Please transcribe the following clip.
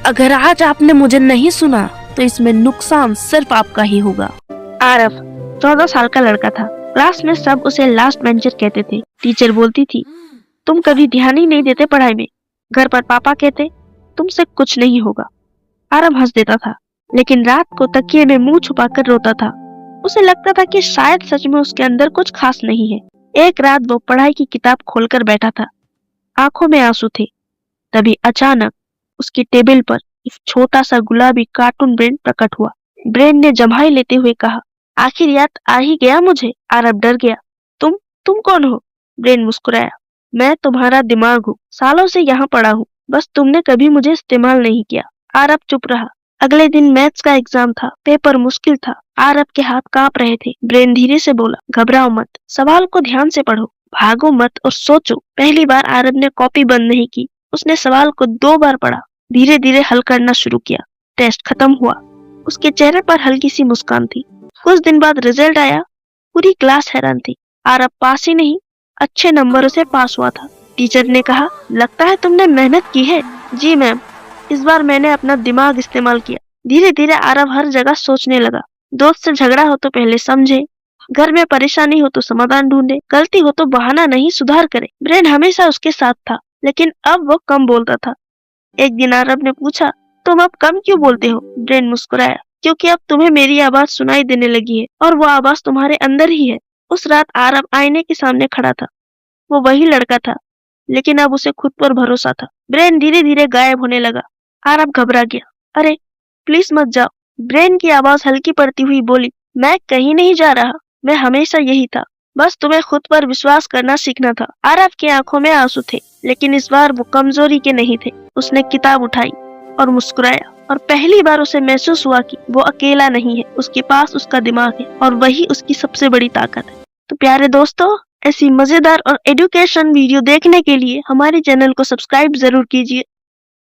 अगर आज आपने मुझे नहीं सुना तो इसमें नुकसान सिर्फ आपका ही होगा। आरव 14 साल का लड़का था। क्लास में सब उसे लास्ट बेंचर कहते थे। टीचर बोलती थी, तुम कभी ध्यान ही नहीं देते पढ़ाई में। घर पर पापा कहते, तुमसे कुछ नहीं होगा। आरव हंस देता था, लेकिन रात को तकिए में मुंह छुपाकर रोता था। उसे लगता था कि शायद सच में उसके अंदर कुछ खास नहीं है। एक रात वो पढ़ाई की किताब खोलकर बैठा था, आंखों में आंसू थे। तभी अचानक उसकी टेबल पर एक छोटा सा गुलाबी कार्टून ब्रेन प्रकट हुआ। ब्रेन ने जम्हाई लेते हुए कहा, आखिर याद आ ही गया मुझे। आरव डर गया। तुम कौन हो? ब्रेन मुस्कुराया, मैं तुम्हारा दिमाग हूँ। सालों से यहाँ पड़ा हूँ, बस तुमने कभी मुझे इस्तेमाल नहीं किया। आरव चुप रहा। अगले दिन मैथ्स का एग्जाम था। पेपर मुश्किल था। आरव के हाथ कांप रहे थे। ब्रेन धीरे से बोला, घबराओ मत, सवाल को ध्यान से पढ़ो, भागो मत और सोचो। पहली बार आरव ने कॉपी बंद नहीं की। उसने सवाल को 2 बार पढ़ा, धीरे धीरे हल करना शुरू किया। टेस्ट खत्म हुआ। उसके चेहरे पर हल्की सी मुस्कान थी। कुछ दिन बाद रिजल्ट आया। पूरी क्लास हैरान थी। आरव पास ही नहीं, अच्छे नंबरों से पास हुआ था। टीचर ने कहा, लगता है तुमने मेहनत की है। जी मैम, इस बार मैंने अपना दिमाग इस्तेमाल किया। धीरे धीरे आरव हर जगह सोचने लगा। दोस्त से झगड़ा हो तो पहले समझे, घर में परेशानी हो तो समाधान ढूंढे, गलती हो तो बहाना नहीं सुधार करे। ब्रेन हमेशा उसके साथ था, लेकिन अब वो कम बोलता था। एक दिन आरव ने पूछा, तुम अब कम क्यों बोलते हो? ब्रेन मुस्कुराया, क्योंकि अब तुम्हें मेरी आवाज सुनाई देने लगी है और वो आवाज तुम्हारे अंदर ही है। उस रात आरव आईने के सामने खड़ा था। वो वही लड़का था, लेकिन अब उसे खुद पर भरोसा था। ब्रेन धीरे धीरे गायब होने लगा। आरव घबरा गया। अरे प्लीज मत जाओ। ब्रेन की आवाज हल्की पड़ती हुई बोली, मैं कहीं नहीं जा रहा, मैं हमेशा यही था, बस तुम्हें खुद पर विश्वास करना सीखना था। आरव की आंखों में आंसू थे, लेकिन इस बार वो कमजोरी के नहीं थे। उसने किताब उठाई और मुस्कुराया, और पहली बार उसे महसूस हुआ कि वो अकेला नहीं है। उसके पास उसका दिमाग है, और वही उसकी सबसे बड़ी ताकत है। तो प्यारे दोस्तों, ऐसी मजेदार और एजुकेशन वीडियो देखने के लिए हमारे चैनल को सब्सक्राइब जरूर कीजिए।